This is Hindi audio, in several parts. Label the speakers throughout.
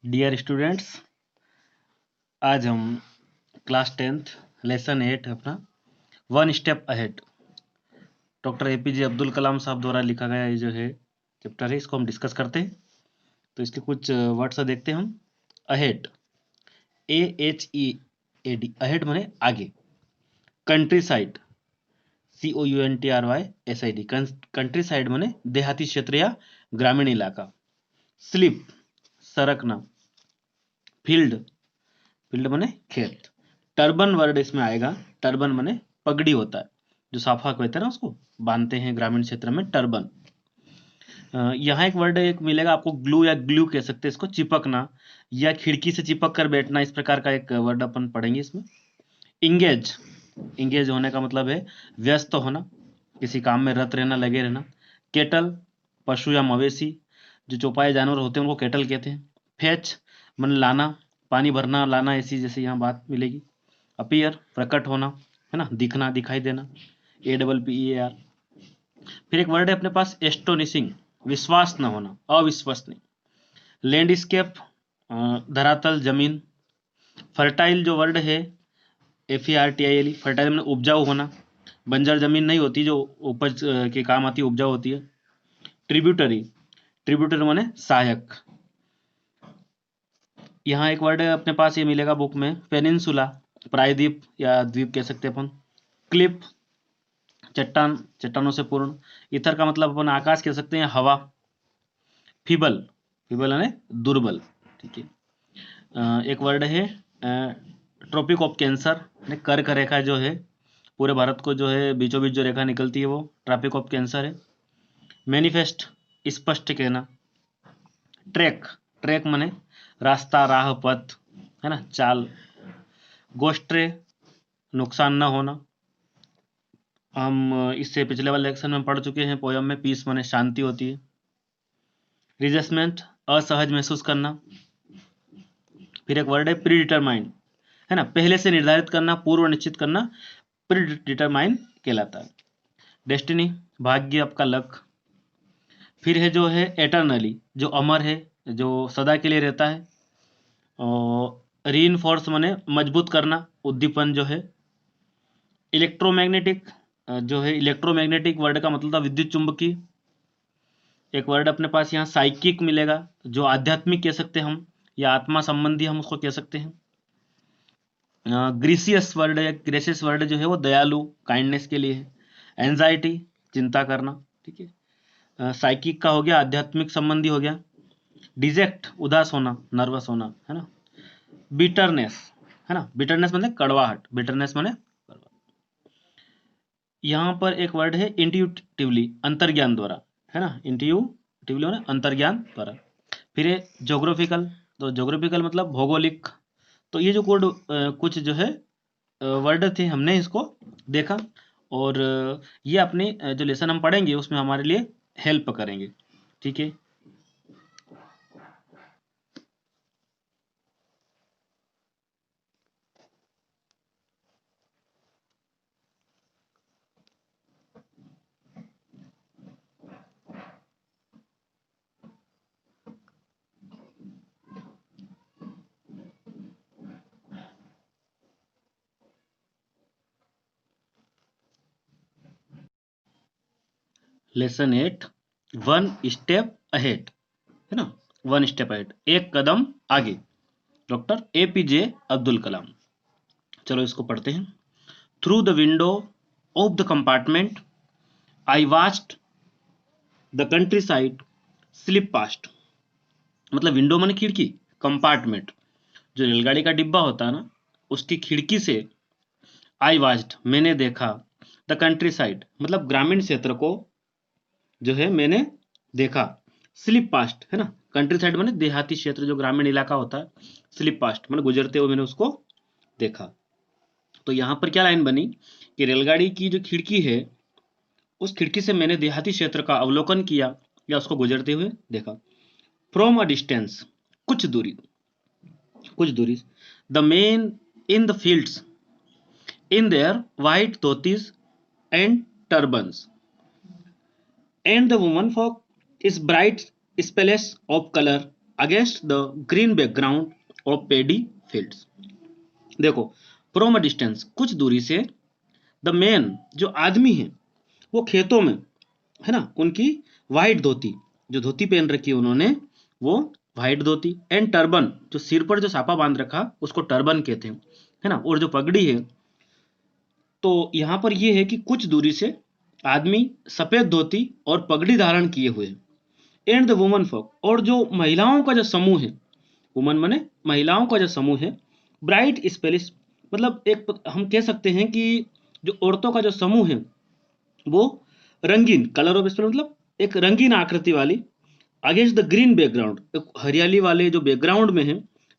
Speaker 1: डियर स्टूडेंट्स, आज हम क्लास 10th लेसन 8 अपना one step ahead doctor APJ Abdul Kalam साहब द्वारा लिखा गया ये जो है चैप्टर है, इसको हम डिस्कस करते हैं। तो इसके कुछ वर्ड्स देखते हैं हम। अहेड, AHEAD, अहेड माने आगे। Country side, COUNTRYSID, country side माने देहाती क्षेत्र या ग्रामीण इलाका। स्लिप, सरकना। फील्ड, फील्ड माने खेत। टर्बन वर्ड इसमें आएगा। टर्बन माने पगड़ी होता है, जो साफा कहते हैं ना, उसको बांधते हैं ग्रामीण क्षेत्र में, टर्बन। यहाँ एक वर्ड एक मिलेगा आपको, ग्लू या ग्लू कह सकते हैं इसको, चिपकना या खिड़की से चिपक कर बैठना, इस प्रकार का एक वर्ड अपन पढ़ेंगे इसमें। इंगेज, इंगेज होने का मतलब है व्यस्त होना, किसी काम में रत रहना, लगे रहना। केटल, पशु या मवेशी, जो चौपाए जानवर होते हैं उनको केटल कहते हैं। फेच मन लाना, पानी भरना, लाना, ऐसी जैसे यहाँ बात मिलेगी। अपीयर, प्रकट होना, है ना, दिखना, दिखाई देना, APPEAR। फिर एक वर्ड है अपने पास एस्टोनिशिंग, विश्वास न होना, अविश्वसनीय। लैंडस्केप, धरातल, जमीन। फर्टाइल जो वर्ड है, FERTILE, फर्टाइल में उपजाऊ होना, बंजर जमीन नहीं होती जो उपज के काम आती है, उपजाऊ होती है। ट्रिब्यूटरी, ट्रिब्यूटरी माने सहायक। यहाँ एक वर्ड है अपने पास ये मिलेगा बुक में, पेनिनसुला, प्रायद्वीप या द्वीप कह सकते हैं अपन। क्लिप, चट्टान, चट्टानों से पूर्ण। इथर का मतलब अपन आकाश कह सकते हैं, हवा। फीबल, फीबल यानी दुर्बल, ठीक है। एक वर्ड है ट्रॉपिक ऑफ कैंसर, कर्क रेखा जो है पूरे भारत को जो है बीचों बीच जो रेखा निकलती है वो ट्रॉपिक ऑफ कैंसर है। मैनिफेस्ट, स्पष्ट कहना। ट्रैक, ट्रैक माने रास्ता, राह, पथ, है ना, चाल। गोस्ट्रे, नुकसान न होना। हम इससे पिछले वाले लेक्चर में पढ़ चुके हैं, पोयम में पीस माने शांति होती है। रिजेसमेंट, असहज महसूस करना। फिर एक वर्ड है प्रीडिटरमाइंड, है ना, पहले से निर्धारित करना, पूर्व निश्चित करना, प्रीडिटरमाइंड कहलाता है। डेस्टिनी, भाग्य, आपका लक। फिर है जो है एटर्नली, जो अमर है, जो सदा के लिए रहता है। और रीइंफोर्स माने मजबूत करना, उद्दीपन जो है। इलेक्ट्रोमैग्नेटिक, जो है इलेक्ट्रोमैग्नेटिक वर्ड का मतलब था विद्युत चुंबकीय। एक वर्ड अपने पास यहाँ साइकिक मिलेगा, जो आध्यात्मिक कह सकते हैं हम, या आत्मा संबंधी हम उसको कह सकते हैं। ग्रीसियस वर्ड है, ग्रेसियस वर्ड जो है वो दयालु, काइंडनेस के लिए है। एंजाइटी, चिंता करना, ठीक है। साइकिक का हो गया, आध्यात्मिक संबंधी हो गया। डिजेक्ट, उदास होना, नर्वस होना, है ना। बिटरनेस, है ना, बिटरनेस मतलब कड़वाहट, बिटरनेस माने। यहाँ पर एक वर्ड है इंट्यूटिवली, अंतर्ज्ञान द्वारा, है ना, इंट्यूटिवली माने अंतर्ज्ञान द्वारा। फिर है ज्योग्राफिकल, तो ज्योग्राफिकल मतलब भौगोलिक। तो ये जो कोड कुछ जो है वर्ड थे, हमने इसको देखा, और ये अपने जो लेसन हम पढ़ेंगे उसमें हमारे लिए हेल्प करेंगे, ठीक है। लेसन 8, वन स्टेप अहेड, है ना, वन स्टेप अहेड, एक कदम आगे। Doctor APJ Abdul Kalam. चलो इसको पढ़ते हैं। Through the window of the compartment I watched the country side slip past. मतलब विंडो माने खिड़की, कंपार्टमेंट जो रेलगाड़ी का डिब्बा होता है ना, उसकी खिड़की से आई वाच्ड मैंने देखा, द कंट्री साइड मतलब ग्रामीण क्षेत्र को जो है मैंने देखा। स्लिप पास्ट, है ना, कंट्री साइड माने देहाती क्षेत्र जो ग्रामीण इलाका होता है, स्लिप पास्ट माने गुजरते हुए मैंने उसको देखा। तो यहां पर क्या लाइन बनी कि रेलगाड़ी की जो खिड़की है, उस खिड़की से मैंने देहाती क्षेत्र का अवलोकन किया या उसको गुजरते हुए देखा। फ्रॉम अ डिस्टेंस, कुछ दूरी, कुछ दूरी। The main in the fields in their white dhotis and turbans, and the woman folk is bright splashes of color against the green background of pedi fields. देखो, फ्रॉम अ डिस्टेंस, कुछ दूरी से, द मैन, जो आदमी है वो खेतों में, है ना, उनकी वाइट धोती, जो धोती पहन रखी है उन्होंने, वो वाइट धोती, एंड टर्बन, जो सिर पर जो सापा बांध रखा उसको टर्बन कहते हैं, है ना, और जो पगड़ी है, तो यहां पर ये है कि कुछ दूरी से आदमी सफेद धोती और पगड़ी धारण किए हुए हैं। एंड द वुमन folk, और जो महिलाओं का जो समूह है, वुमन माने महिलाओं का जो समूह है, ब्राइट स्पेलिश, मतलब एक हम कह सकते हैं कि जो औरतों का जो समूह है वो रंगीन, कलर ऑफ स्पेल मतलब एक रंगीन आकृति वाली, अगेंस्ट द ग्रीन बैकग्राउंड, एक हरियाली वाले जो बैकग्राउंड में है,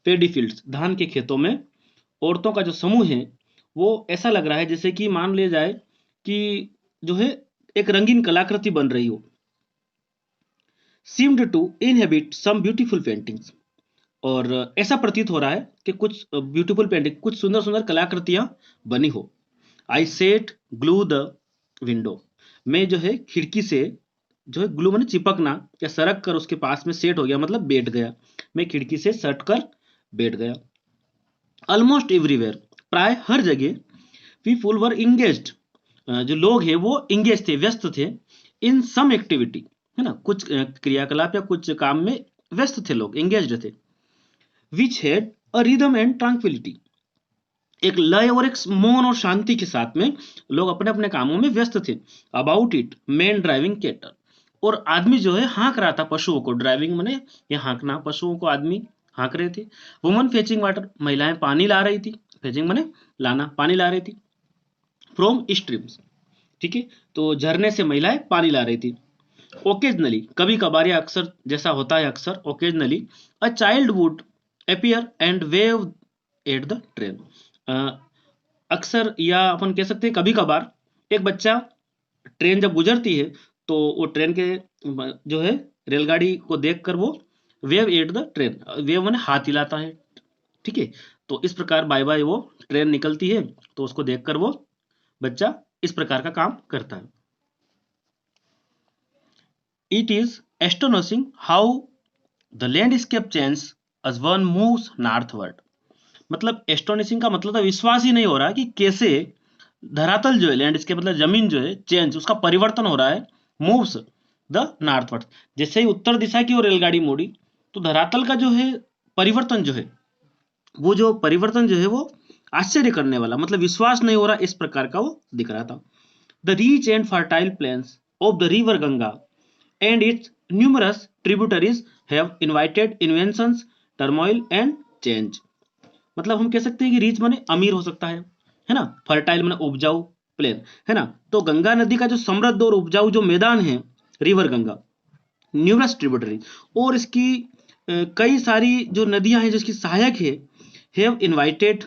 Speaker 1: पेडी फील्ड्स, धान के खेतों में औरतों का जो समूह है वो ऐसा लग रहा है जैसे कि मान लिया जाए कि जो है एक रंगीन कलाकृति बन रही हो। Seemed to inhabit some beautiful paintings, और ऐसा प्रतीत हो रहा है कि कुछ ब्यूटीफुल पेंटिंग, कुछ सुंदर सुंदर कलाकृतियां बनी हो। आई सेट ग्लू द विंडो, मैं जो है खिड़की से, जो है ग्लू मैंने चिपकना या सरक कर उसके पास में सेट हो गया, मतलब बैठ गया, मैं खिड़की से सट कर बैठ गया। ऑलमोस्ट एवरीवेयर, प्राय हर जगह, पीपुल वर इंगेज्ड, जो लोग हैं वो इंगेज थे, व्यस्त थे, इन सम एक्टिविटी, है ना, कुछ क्रियाकलाप या कुछ काम में व्यस्त थे लोग, इंगेज्ड थे, which had a rhythm and tranquillity, एक लय और एक मौन और शांति के साथ में लोग अपने अपने कामों में व्यस्त थे। About it man driving cattle, और आदमी जो है हाँक रहा था पशुओं को, ड्राइविंग माने ये हाँकना, पशुओं को आदमी हाँक रहे थे। वुमन फेचिंग वाटर, महिलाएं पानी ला रही थी, फेचिंग माने लाना, पानी ला रही थी, फ्रॉम स्ट्रीम्स, ठीक है, तो झरने से महिलाएं पानी ला रही थी। ओकेजनली, कभी कभार या अक्सर, जैसा होता है अक्सर, occasionally a child would appear and wave at the train, अक्सर या अपन कह सकते हैं कभी कभार एक बच्चा, ट्रेन जब गुजरती है तो वो ट्रेन के जो है रेलगाड़ी को देखकर वो wave at the train, wave माने हाथ हिलाता है, ठीक है, तो इस प्रकार बाय बाय वो ट्रेन निकलती है तो उसको देखकर वो बच्चा इस प्रकार का काम करता है। It is astonishing how the landscape change as one moves northward, मतलब एस्टोनिशिंग का मतलब तो विश्वास ही नहीं हो रहा कि कैसे धरातल जो है, लैंडस्केप मतलब जमीन जो है, चेंज, उसका परिवर्तन हो रहा है, मूव्स द नॉर्थवर्ड, जैसे ही उत्तर दिशा की ओर रेलगाड़ी मोड़ी तो धरातल का जो है परिवर्तन जो है, वो जो परिवर्तन जो है वो आश्चर्य करने वाला, मतलब विश्वास नहीं हो रहा, इस प्रकार का वो दिख रहा था। The reach and fertile planes of the river Ganga and its numerous tributaries have invited inventions, turmoil and change, मतलब हम कह सकते हैं कि रिच माने अमीर हो सकता है ना, फर्टाइल माने उपजाऊ, प्लेन, है ना, तो गंगा नदी का जो समृद्ध और उपजाऊ जो मैदान है, रिवर गंगा, न्यूमरस ट्रिब्यूटरी, और इसकी कई सारी जो नदियां हैं जिसकी सहायक है, हैव इनवाइटेड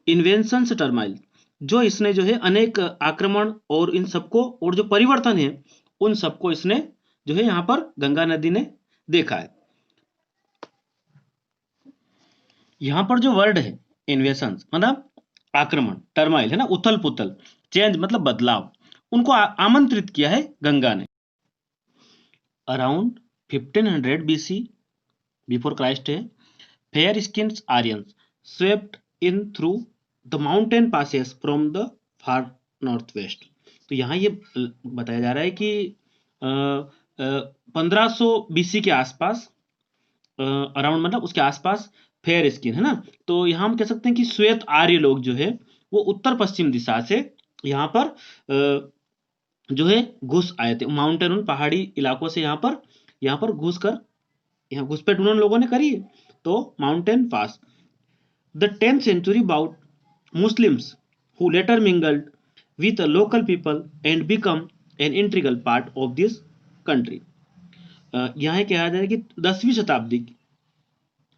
Speaker 1: इन्वेंशंस टर्माइल, जो इसने जो है अनेक आक्रमण और इन सबको, और जो परिवर्तन है उन सबको इसने जो है यहां पर गंगा नदी ने देखा है। यहां पर जो वर्ड है इन्वेशन मतलब आक्रमण, टर्माइल है ना, उथल पुथल, चेंज मतलब बदलाव, उनको आमंत्रित किया है गंगा ने। अराउंड 1500 BC, बिफोर क्राइस्ट है, fair skinned Aryans swept in through the mountain passes from the far north west, तो यहाँ ये बताया जा रहा है कि 1500 BC के आसपास, अराउंड मतलब उसके आसपास, फेयर स्किन है ना, तो यहाँ हम कह सकते हैं कि श्वेत आर्य लोग जो है वो उत्तर पश्चिम दिशा से यहाँ पर जो है घुस आए थे, माउंटेन, उन पहाड़ी इलाकों से यहाँ पर घुस कर, यहाँ घुसपैठ उन्होंने लोगों ने करी है, तो mountain pass. The 10th century bout Muslims who later mingled with the local people and become an integral part of this country, यहाँ कहा जाए कि 10वीं शताब्दी,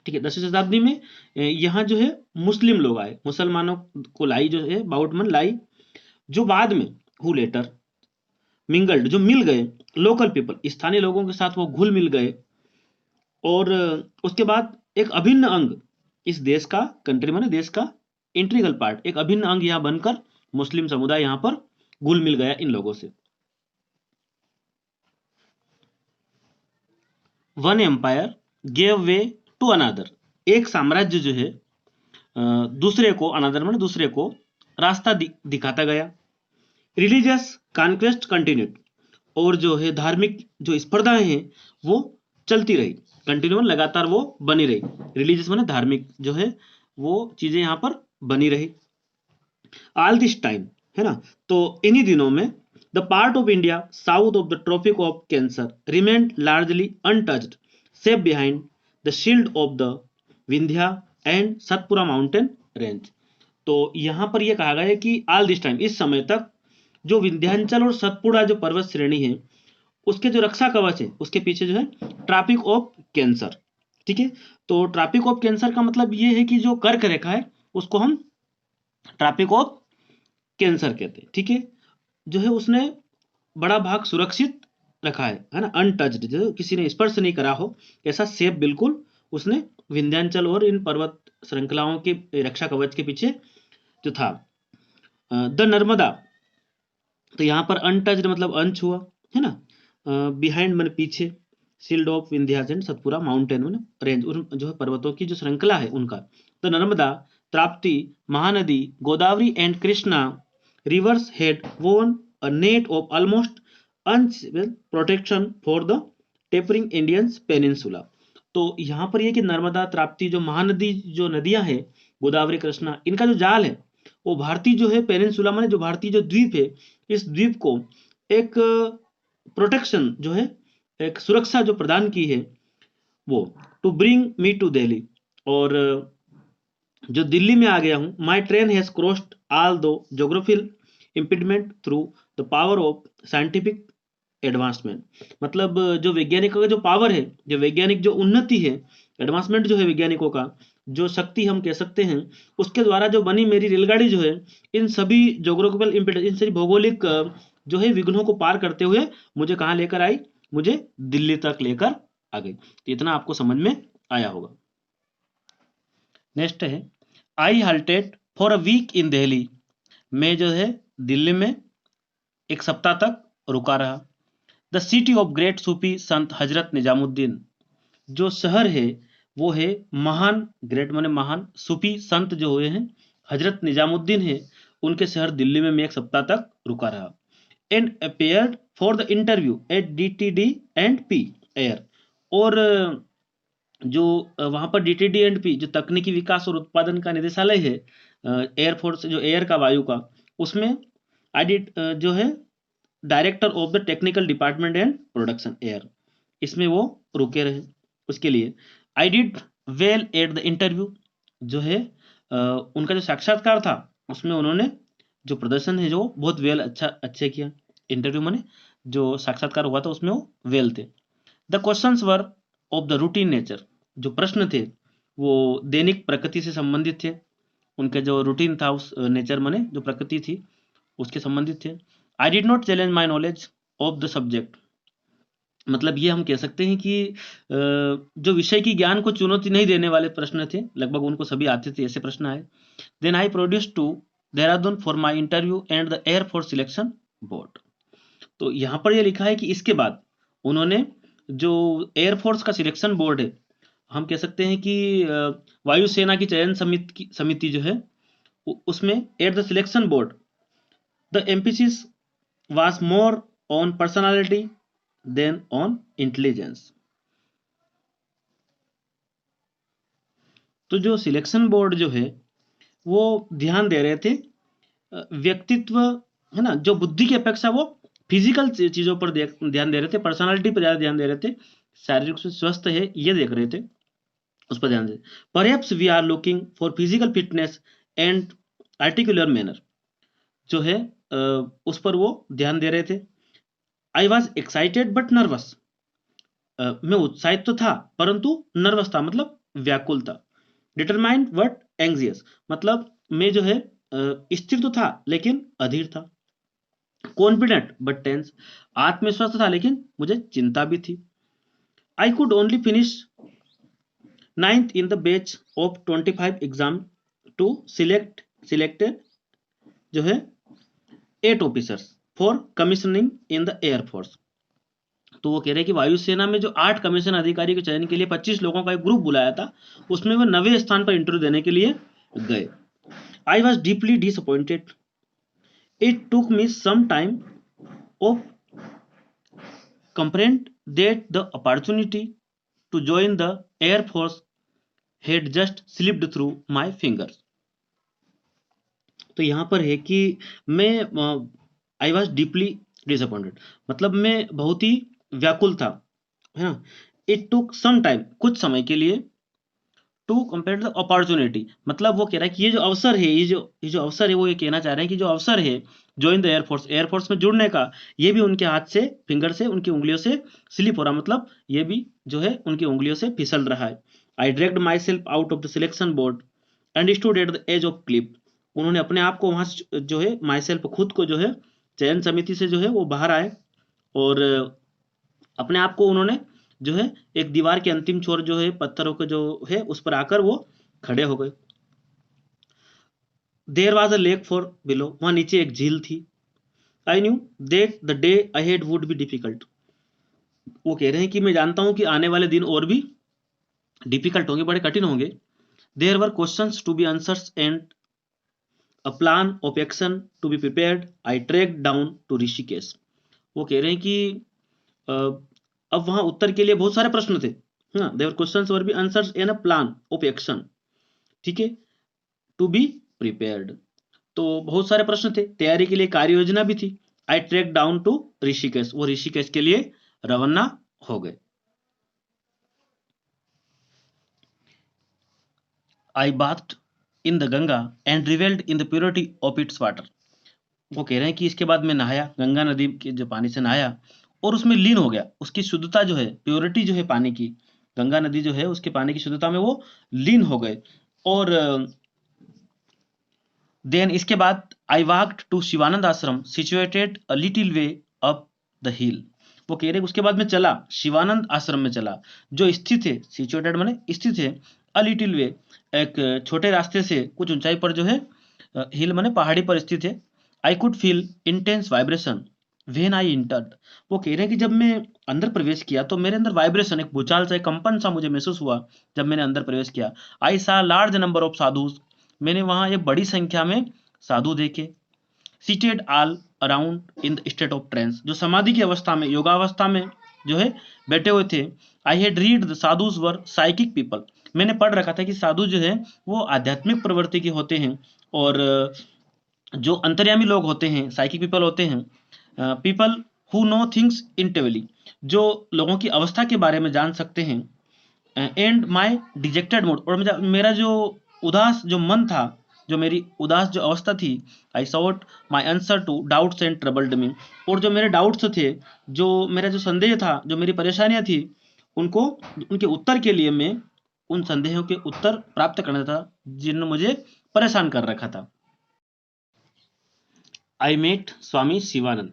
Speaker 1: ठीक है, 10वीं शताब्दी में यहाँ जो है मुस्लिम लोग आए, मुसलमानों को लाई जो है बाउटमन लाई, जो बाद में हु लेटर मिंगल्ड, जो मिल गए, लोकल पीपल, स्थानीय लोगों के साथ वो घुल मिल गए, और उसके बाद एक अभिन्न अंग इस देश का, कंट्री माने देश का, इंट्रीगल पार्ट, एक अभिन्न अंग यहाँ बनकर मुस्लिम समुदाय यहाँ पर घुल मिल गया इन लोगों से। One empire gave way to another, एक साम्राज्य जो है दूसरे को, अनादर माने दूसरे को रास्ता दिखाता गया। रिलीजियस कॉन्क्वेस्ट कंटिन्यूड, और जो है धार्मिक जो स्पर्धाएं हैं वो चलती रही, कंटिन्यू लगातार वो बनी रही। रिलीजियस माने धार्मिक जो है वो चीजें यहाँ पर बनी रही। ऑल दिस टाइम, है ना, तो इन्हीं दिनों में the part of India south of the tropic of cancer remained largely untouched, safe behind the shield of the Vindhya and Satpura mountain range. तो यहाँ पर यह कहा गया है कि ऑल दिस टाइम, इस समय तक जो विंध्याचल और सतपुड़ा जो पर्वत श्रेणी है उसके जो रक्षा कवच है उसके पीछे जो है ट्रॉपिक ऑफ कैंसर, ठीक है। तो ट्रॉपिक ऑफ कैंसर का मतलब ये है कि जो कर्क रेखा है उसको हम ट्रॉपिक ऑफ कैंसर कहते हैं, ठीक है। जो है उसने बड़ा भाग सुरक्षित रखा है ना, अनटच्ड, जो किसी ने स्पर्श नहीं करा हो, ऐसा सेफ बिल्कुल उसने विंध्याचल और इन पर्वत श्रृंखलाओं के रक्षा कवच के पीछे जो था। द नर्मदा, तो यहाँ पर अनटच्ड मतलब अनछुआ, है ना। बिहाइंड मन पीछे, shield of Vindhyachal Satpura mountain मन रेंज, उन जो है पर्वतों की जो श्रृंखला है उनका। The Narmada, Tapti, Mahanadi, Godavari and Krishna rivers had woven a net of almost unseen protection for the tapering Indian peninsula। तो यहाँ पर यह कि नर्मदा, ताप्ती, जो महानदी, जो नदियां हैं गोदावरी कृष्णा, इनका जो जाल है वो भारतीय जो है पेनिनसुला माने जो भारतीय जो द्वीप है, इस द्वीप को एक प्रोटेक्शन जो है, एक सुरक्षा जो प्रदान की है वो, to bring me to Delhi, और जो दिल्ली में आ गया हूं। My train has crossed all the geographical impediment through the power of scientific advancement, मतलब जो वैज्ञानिकों का जो पावर है, जो वैज्ञानिक जो उन्नति है, एडवांसमेंट जो है वैज्ञानिकों का, जो शक्ति हम कह सकते हैं, उसके द्वारा जो बनी मेरी रेलगाड़ी जो है, इन सभी जोग्राफिकल इम्पिडेंस, इन सभी भौगोलिक जो है विघ्नों को पार करते हुए मुझे कहाँ लेकर आई, मुझे दिल्ली तक लेकर आ गई। तो इतना आपको समझ में आया होगा। नेक्स्ट है आई हल्टेड फॉर अ वीक इन दिल्ली, मैं जो है दिल्ली में एक सप्ताह तक रुका रहा। द सिटी ऑफ ग्रेट सूफी संत हजरत निजामुद्दीन, जो शहर है वो है महान, ग्रेट माने महान, सूफी संत जो हुए हैं हजरत निजामुद्दीन है, उनके शहर दिल्ली में मैं एक सप्ताह तक रुका रहा। And appeared for the interview at DTD and P air, और जो वहां पर DTD एंड पी जो तकनीकी विकास और उत्पादन का निदेशालय है, एयरफोर्स जो एयर का, वायु का, उसमें आई डिड जो है director of the technical department and production air, इसमें वो रुके रहे। उसके लिए I did well at the interview, जो है उनका जो साक्षात्कार था उसमें उन्होंने जो प्रदर्शन है जो बहुत वेल, अच्छे किया। इंटरव्यू माने जो साक्षात्कार हुआ था उसमें वो वेल थे। The questions were of the routine nature, जो प्रश्न थे वो दैनिक प्रकृति से संबंधित थे, उनका जो रूटीन था उस नेचर माने जो प्रकृति थी उसके संबंधित थे। आई did not challenge my knowledge of the subject, मतलब ये हम कह सकते हैं कि जो विषय की ज्ञान को चुनौती नहीं देने वाले प्रश्न थे, लगभग उनको सभी आते थे, ऐसे प्रश्न आए। Then I produce to Dehradun for my interview and the air force selection board. तो यहाँ पर यह लिखा है कि इसके बाद उन्होंने जो एयरफोर्स का सिलेक्शन बोर्ड है, हम कह सकते हैं कि वायुसेना की चयन समिति जो है उसमें at the selection board the emphasis was more on personality than on intelligence. तो जो सिलेक्शन बोर्ड जो है वो ध्यान दे रहे थे व्यक्तित्व, है ना, जो बुद्धि की अपेक्षा वो फिजिकल चीजों पर ध्यान दे रहे थे, पर्सनालिटी पर ज्यादा ध्यान दे रहे थे, शारीरिक से स्वस्थ है ये देख रहे थे, उस पर ध्यान दे। Perhaps we are looking for physical fitness and articular manner, जो है उस पर वो ध्यान दे रहे थे। I was excited but nervous, मैं उत्साहित तो था परंतु नर्वस था, मतलब व्याकुल था। डिटरमाइंड बट एंग्जियस, मतलब मैं जो है स्थिर तो था लेकिन अधीर था। कॉन्फिडेंट बट टेंस, आत्मविश्वास था लेकिन मुझे चिंता भी थी। I could only finish 9th in the batch of 25 exam to selected जो है 8 officers for commissioning in the air force. तो वो कह रहे हैं कि वायुसेना में जो 8 कमीशन अधिकारी के चयन के लिए 25 लोगों का एक ग्रुप बुलाया था, उसमें वो 9वें स्थान पर इंटरव्यू देने के लिए गए। I was deeply disappointed. It took me some time of comprehend that the opportunity to join the Air Force had just slipped through my fingers। तो यहाँ पर है कि मैं आई वॉज डीपली डिसअपॉइंटेड, मतलब मैं बहुत ही व्याकुल था, है ना। इट टुक सम टाइम, कुछ समय के लिए, टू कंपेयर द अपॉर्चुनिटी, मतलब वो कह रहा है कि ये जो अवसर है, ये जो अवसर है, वो ये कहना चाह रहे हैं कि जो अवसर है ज्वाइन द एयरफोर्स, एयरफोर्स में जुड़ने का, ये भी उनके हाथ से, फिंगर से, उनकी उंगलियों से स्लिप हो रहा, मतलब ये भी जो है उनकी उंगलियों से फिसल रहा है। I dragged myself out of the selection board and stood at the edge of cliff. उन्होंने अपने आप को वहां जो है, माई सेल्फ, खुद को जो है चयन समिति से जो है वो बाहर आए, और अपने आप को उन्होंने जो है एक दीवार के अंतिम छोर जो है, पत्थरों के जो है उस पर आकर वो खड़े हो गए। There was a lake far below, वहां नीचे एक झील थी। I knew that the day ahead would be difficult. वो कह रहे हैं कि मैं जानता हूं कि आने वाले दिन और भी डिफिकल्ट होंगे, बड़े कठिन होंगे। There were questions to be answers and a plan of action to be prepared. I track down to Rishikesh. वो कह रहे हैं कि अब वहां उत्तर के लिए बहुत सारे प्रश्न थे, हाँ, there questions were be answers and a plan of action, ठीक है, टू बी प्रिपेयर्ड। तो बहुत सारे प्रश्न थे, तैयारी के लिए कार्य योजना भी थी। I track down to Rishikesh, वो ऋषिकेश के लिए रवाना हो गए। I bathed in the Ganga and revelled in the purity of its water. वो कह रहे हैं कि इसके बाद मैं नहाया, गंगा नदी के जो पानी से नहाया और उसमें लीन हो गया, उसकी शुद्धता जो है, प्योरिटी जो है पानी की, गंगा नदी जो है उसके पानी की शुद्धता में वो लीन हो गए। और देन इसके बाद आई वॉक्ड टू शिवानंद आश्रम situated a little way up the हिल। वो कह रहे उसके बाद मैं चला, शिवानंद आश्रम में चला, जो स्थित है, सिचुएटेड माने स्थित है, अ लिटिल वे, एक छोटे रास्ते से कुछ ऊंचाई पर जो है, हिल माने पहाड़ी पर स्थित है। I could feel intense vibration when I entered. वो कह रहे हैं कि जब मैं अंदर प्रवेश किया तो मेरे अंदर वाइब्रेशन, एक भूचाल सा, एक कंपन सा मुझे महसूस हुआ जब मैंने अंदर प्रवेश किया। आई सा लार्ज नंबर ऑफ साधुस, मैंने वहां एक बड़ी संख्या में साधु देखे। Seated all around in the state of trance, जो समाधि की अवस्था में, योगावस्था में जो है बैठे हुए थे। I had read the sadhus were psychic people, मैंने पढ़ रखा था कि साधु जो है वो आध्यात्मिक प्रवृत्ति के होते हैं, और जो अंतर्यामी लोग होते हैं, साइकिक पीपल होते हैं, पीपल हु नो थिंग्स इंटेवली, जो लोगों की अवस्था के बारे में जान सकते हैं। एंड माई डिजेक्टेड मूड, और मेरा जो उदास जो मन था, जो मेरी उदास जो अवस्था थी, I sought my answer to doubts and troubled me, और जो मेरे डाउट्स थे, जो मेरा जो संदेह था, जो मेरी परेशानियां थी, उनको, उनके उत्तर के लिए मैं उन संदेहों के उत्तर प्राप्त करना था जिन्होंने मुझे परेशान कर रखा था। आई मेट स्वामी शिवानंद,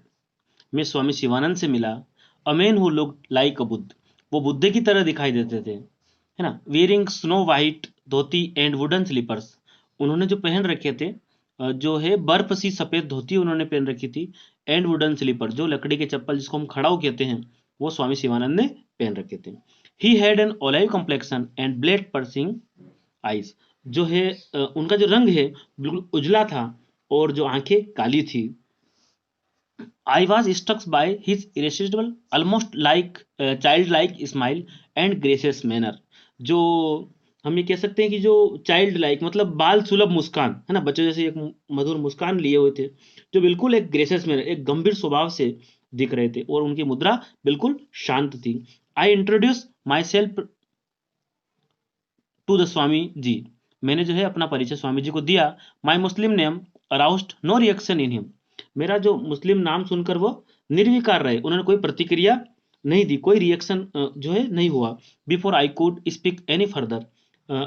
Speaker 1: मैं स्वामी शिवानंद से मिला। A man who looked like a Buddha, वो बुद्ध की तरह दिखाई देते थे, है ना। Wearing snow white dhoti and wooden slippers, उन्होंने जो पहन रखे थे, जो है बर्फ सी सफेद धोती उन्होंने पहन रखी थी, एंड वुडन स्लीपर, जो लकड़ी के चप्पल जिसको हम खड़ाऊ कहते हैं, वो स्वामी शिवानंद ने पहन रखे थे। He had an olive complexion and blade pursuing eyes, जो है उनका जो रंग है बिल्कुल उजला था और जो आंखें काली थी। I was struck by his irresistible, almost like childlike smile and gracious manner। जो हम ये कह सकते हैं कि जो चाइल्ड लाइक मतलब बाल सुलभ मुस्कान, है ना, बच्चों जैसे एक मधुर मुस्कान लिए हुए थे, जो बिल्कुल एक ग्रेसियस मैनर, एक गंभीर स्वभाव से दिख रहे थे, और उनकी मुद्रा बिल्कुल शांत थी। I introduce myself to the Swami ji, मैंने जो है अपना परिचय स्वामी जी को दिया। My Muslim name aroused no reaction in him, मेरा जो मुस्लिम नाम सुनकर वो निर्विकार रहे, उन्होंने कोई प्रतिक्रिया नहीं दी, कोई रिएक्शन जो है नहीं हुआ। Before I could speak any further,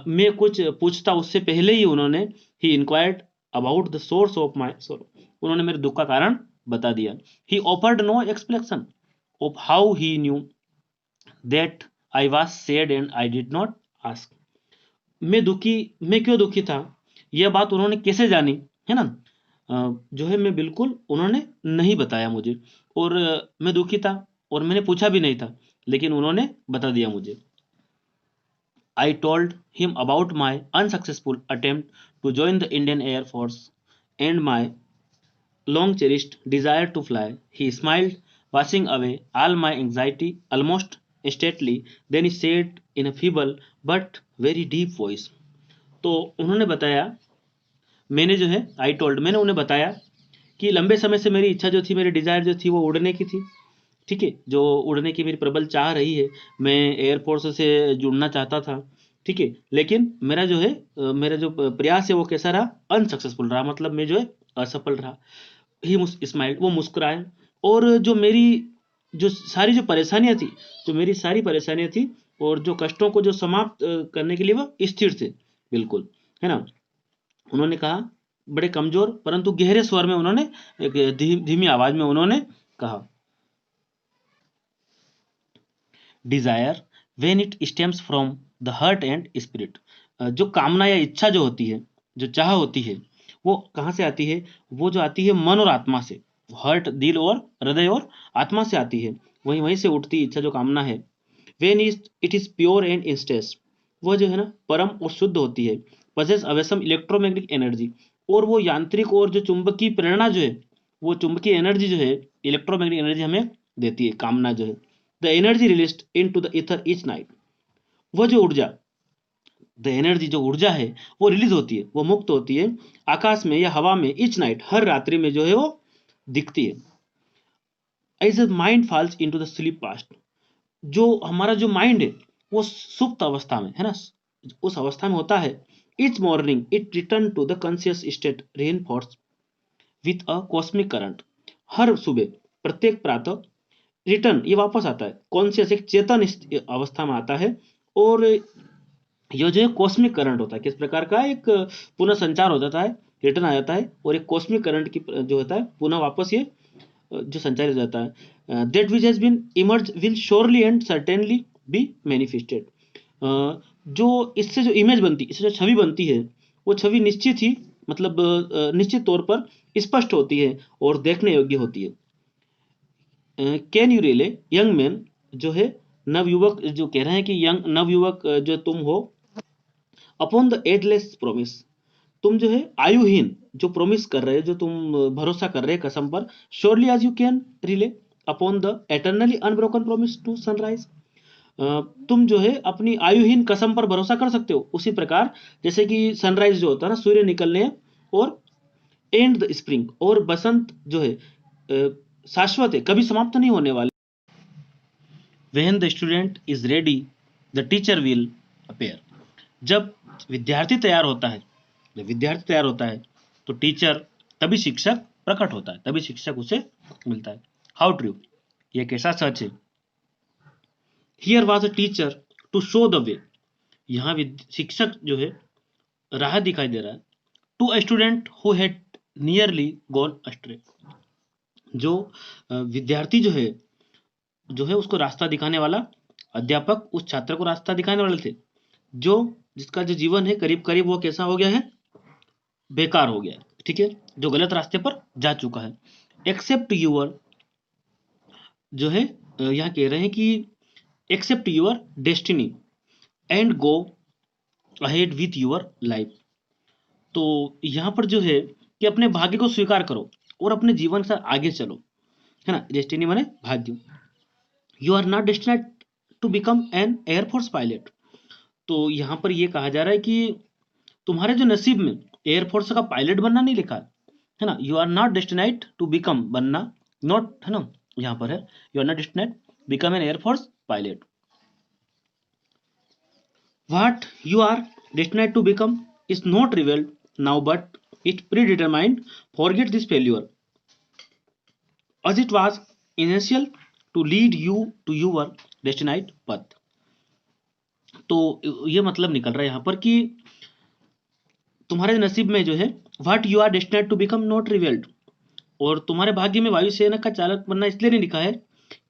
Speaker 1: मैं कुछ पूछता उससे पहले ही उन्होंने, he inquired about the source of my sorrow, उन्होंने मेरे दुख का कारण बता दिया। He offered no explanation of how he knew that I was sad and I did not ask, मैं क्यों दुखी था, यह बात उन्होंने कैसे जानी, है ना। जो है मैं बिल्कुल, उन्होंने नहीं बताया मुझे, और मैं दुखी था, और मैंने पूछा भी नहीं था, लेकिन उन्होंने बता दिया मुझे। I told him about my unsuccessful attempt to join the Indian Air Force and my long cherished desire to fly. He smiled, washing away all my anxiety almost instantly. Then he said in a feeble but very deep voice. तो उन्होंने बताया, मैंने जो है आई टोल्ड, मैंने उन्हें बताया कि लंबे समय से मेरी इच्छा जो थी, मेरी डिजायर जो थी वो उड़ने की थी। ठीक है, जो उड़ने की मेरी प्रबल चाह रही है, मैं एयरफोर्स से जुड़ना चाहता था। ठीक है, लेकिन मेरा जो है मेरा जो प्रयास है वो कैसा रहा, अनसक्सेसफुल रहा, मतलब मैं जो है असफल रहा। ही स्माइल, वो मुस्कुराए, और जो मेरी जो सारी जो परेशानियां थी, जो मेरी सारी परेशानियां थी और जो कष्टों को जो समाप्त करने के लिए वो स्थिर थे, बिल्कुल, है ना। उन्होंने कहा, बड़े कमजोर परंतु गहरे स्वर में उन्होंने, एक धीमी आवाज में उन्होंने कहा, desire when it stems from the heart and spirit. जो कामना या इच्छा जो होती है, जो चाह होती है, वो कहाँ से आती है, वो जो आती है मन और आत्मा से। हार्ट, दिल और हृदय और आत्मा से आती है, वहीं वहीं से उठती इच्छा जो कामना है। When it is pure and instance, वो जो है ना परम और शुद्ध होती है। पजेस अवेसम इलेक्ट्रोमैग्नेटिक एनर्जी, और वो यांत्रिक और जो चुंबकीय प्रेरणा जो है, वो चुंबकीय एनर्जी जो है, इलेक्ट्रोमैग्नेटिक एनर्जी हमें देती है कामना जो है। The energy released into the ether each night, वो जो ऊर्जा, द एनर्जी जो ऊर्जा है वो रिलीज होती है, वो मुक्त होती है आकाश में या हवा में, ईच नाइट, हर रात्रि में जो है वो दिखती है। As a mind falls into the sleep past, जो हमारा जो माइंड है वो सुप्त अवस्था में है ना, उस अवस्था में होता है। Each morning it return to the conscious state reinforce with a cosmic current, हर सुबह, प्रत्येक प्रातः रिटर्न, ये वापस आता है, कॉन्शियस एक चेतन अवस्था में आता है। और ये जो है कॉस्मिक करंट होता है, किस प्रकार का, एक पुनः संचार हो जाता है, रिटर्न आ जाता है, और एक कॉस्मिक करंट की जो होता है पुनः वापस ये जो संचारित हो जाता है। That which has been emerge will surely and certainly be manifested, जो इससे जो इमेज बनती, इससे जो छवि बनती है, वो छवि निश्चित ही, मतलब निश्चित तौर पर स्पष्ट होती है और देखने योग्य होती है। Can you relay young man, जो है नवयुवक, जो कह रहे हैं कि यंग नवयुवक जो तुम हो, अपॉन द एजलेस प्रोमिस, तुम जो है आयुहीन जो प्रोमिस कर रहे हो, जो तुम भरोसा कर रहे हैं कसम पर, surely as you can rely upon the eternally unbroken promise to sunrise, तुम जो है अपनी आयुहीन कसम पर भरोसा कर सकते हो, उसी प्रकार जैसे कि सनराइज जो होता है ना, सूर्य निकलने, और एंड द स्प्रिंग, और बसंत जो है शाश्वत है, कभी समाप्त नहीं होने वाले। When the student is ready, the teacher will appear. जब विद्यार्थी तैयार होता है, जब विद्यार्थी तैयार होता है तो टीचर, तभी शिक्षक प्रकट होता है, तभी शिक्षक उसे मिलता है। हाउ ट्रू, ये कैसा सच है। Here was a teacher to show the way, यहाँ शिक्षक जो है राह दिखाई दे रहा है। To a student who had nearly gone astray, जो विद्यार्थी जो है उसको रास्ता दिखाने वाला अध्यापक उस छात्र को रास्ता दिखाने वाले थे, जो जिसका जो जीवन है करीब करीब वो कैसा हो गया है, बेकार हो गया है। ठीक है, जो गलत रास्ते पर जा चुका है। एक्सेप्ट यूर, जो है यहाँ कह रहे हैं कि accept your destiny and go ahead with your life, तो यहाँ पर जो है कि अपने भाग्य को स्वीकार करो और अपने जीवन से आगे चलो, है ना। डेस्टिनी माने भाग्य। You are not destined to become an air force pilot, तो यहाँ पर यह कहा जा रहा है कि तुम्हारे जो नसीब में एयरफोर्स का पायलट बनना नहीं लिखा है ना। You are not destined to become, बनना, नॉट, है ना, यहाँ पर है, you are not destined become an air force pilot. What you are destined to become is not revealed now but it predetermined, forget this failure as it was essential to lead you to your destined path। तो ये मतलब निकल रहा है यहाँ पर कि तुम्हारे नसीब में जो है what you are destined to become not revealed, और तुम्हारे भाग्य में वायुसेना का चालक बनना इसलिए नहीं लिखा है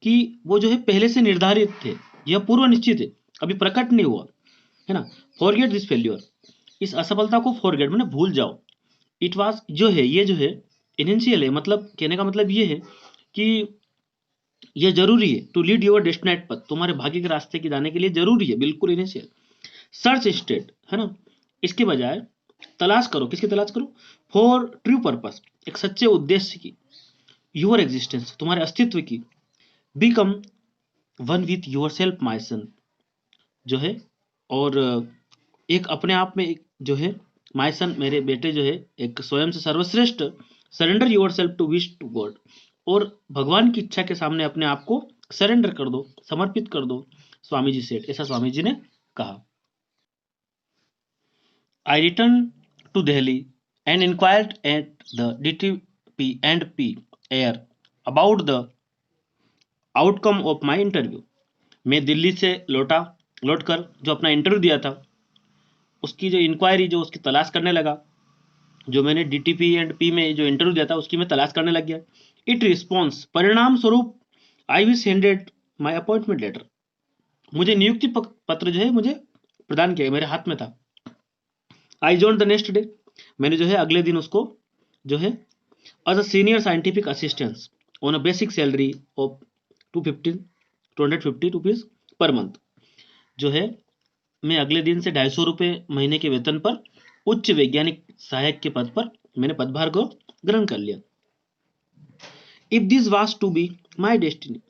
Speaker 1: कि वो जो है पहले से निर्धारित थे, यह पूर्व निश्चित है, अभी प्रकट नहीं हुआ, है ना। फॉरगेट दिस फेल्यूर, इस असफलता को फॉरगेट मैंने भूल जाओ। इट वाज जो है, ये जो है इनिशियल है, मतलब कहने का मतलब ये है कि ये जरूरी है टू लीड योर डेस्टिनेट पथ, तुम्हारे भाग्य के रास्ते की जाने के लिए जरूरी है, बिल्कुल इनिशियल। सर्च स्टेट है ना, इसके बजाय तलाश करो, किसकी तलाश करो, फॉर ट्रू पर्पस, एक सच्चे उद्देश्य की, योर एग्जिस्टेंस, तुम्हारे अस्तित्व की, become one with yourself my son, जो है, और एक अपने आप में एक जो है माई सन, मेरे बेटे जो है, एक स्वयं से सर्वश्रेष्ठ, surrender your self to wish to God, और भगवान की इच्छा के सामने अपने आप को सरेंडर कर दो, समर्पित कर दो, स्वामी जी सेठ, ऐसा स्वामी जी ने कहा। I return to Delhi and inquired at the DTP and P air about the outcome of my interview. मैं दिल्ली से लौटकर जो अपना इंटरव्यू दिया था उसकी जो इंक्वायरी, जो उसकी तलाश करने लगा, जो मैंने DTP एंड पी में जो इंटरव्यू दिया था उसकी मैं तलाश करने लग गया। इट रिस्पॉन्स, परिणाम स्वरूप, I wish handed my appointment letter, मुझे नियुक्ति पत्र जो है मुझे प्रदान किया, मेरे हाथ में था। I join the next day, मैंने जो है अगले दिन उसको जो है as a senior scientific assistance on a basic salary of 250 rupees per month, जो है मैं अगले दिन से 250 रुपये महीने के वेतन पर उच्च वैज्ञानिक सहायक के पद पर मैंने पदभार को ग्रहण कर लिया। If this was to be my destiny,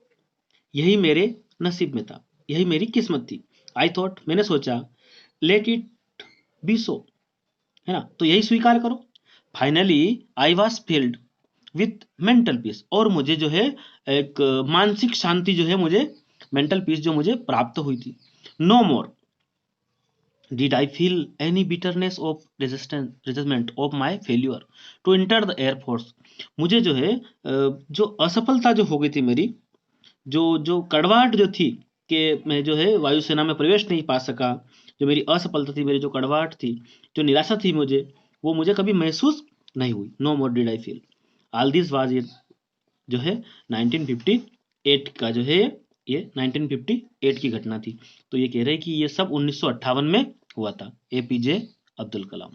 Speaker 1: यही मेरे नसीब में था, यही मेरी किस्मत थी। आई थॉट, मैंने सोचा, लेट इट बी सो, है ना, तो यही स्वीकार करो। Finally I was filled with mental peace, और मुझे जो है एक मानसिक शांति जो है मुझे, मेंटल पीस जो मुझे प्राप्त हुई थी। No more did I feel any bitterness of resentment of my failure to enter the air force, मुझे जो है जो असफलता जो हो गई थी मेरी, जो जो कड़वाहट जो थी कि मैं जो है वायुसेना में प्रवेश नहीं पा सका, जो मेरी असफलता थी, मेरी जो कड़वाहट थी, जो निराशा थी मुझे, वो मुझे कभी महसूस नहीं हुई। No more did I feel, all this was it, जो है 1958 का जो है, ये 1958 की घटना थी। तो ये कह रहे हैं कि ये सब 1958 में हुआ था, APJ अब्दुल कलाम।